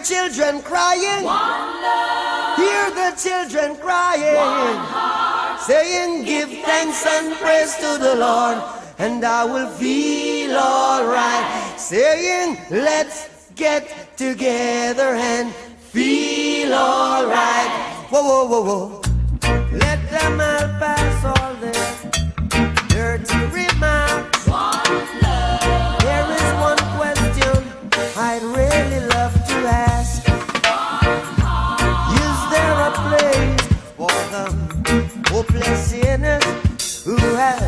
children crying. One love. Hear the children crying. One heart. Saying, give thanks and praise to the Lord, and I will feel alright. Saying, let's get together and feel alright. Whoa, whoa, whoa, whoa. Let them all pass all their dirty remarks. One love. There is one question I'd really love to ask. Is there a place for the hopeless sinners who has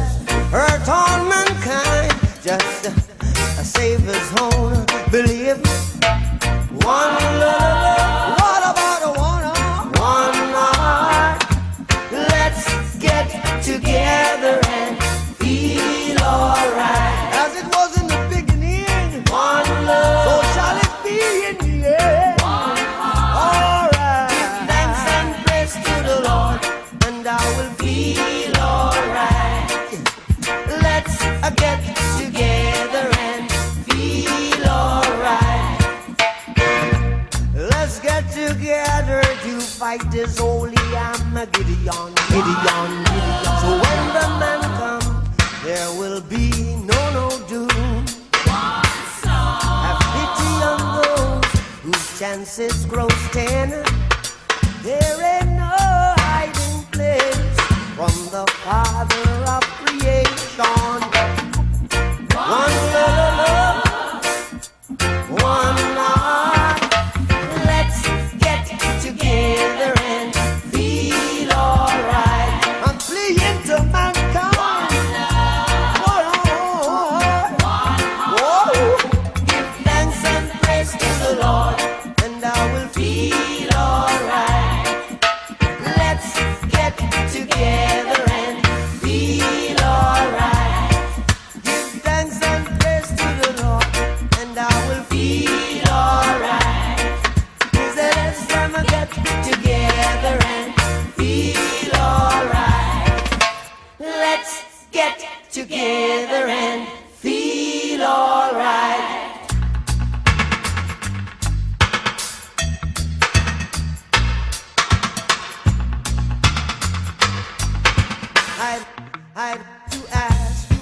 hurt all mankind? Just a Savior's own belief. One love. What about a one heart? Let's get together and feel alright. As it was in the beginning, one love. So shall it be in the end. One heart. Alright. Give thanks and praise to the Lord, and I will feel alright. Let's get together and feel alright. Let's get together to fight this holy Armageddon. Gideon. So when the man comes, there will be no doom. One song. Have pity on those whose chances grow thin. There ain't no hiding place from the Father of creation. One love, one heart. Let's get together and feel alright. I'm pleading to mankind. One heart. Give thanks and praise to the Lord, and I will feel alright. Let's get together and feel alright. Give thanks and praise to the Lord, and I will feel alright. Let's get together and feel alright. Let's get together and feel alright. I'd to ask you.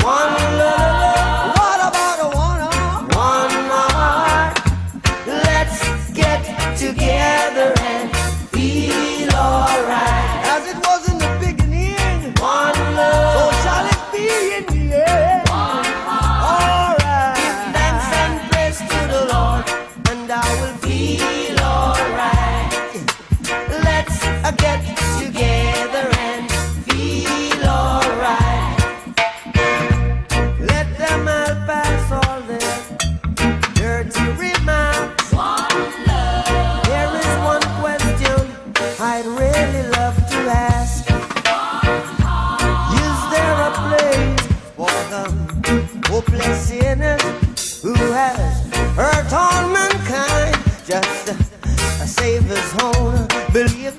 One love. What about a one heart? Let's get together and feel alright. As it was in the beginning, one love. So shall it be in the end. One heart. Alright. Give thanks and praise to the Lord, and I will feel alright. Let's get together and feel alright. Let them all pass all their dirty remarks. One love. There is one question I'd really love to ask. One heart. Is there a place for the hopeless sinners who has hurt all mankind? Just a Savior's own belief.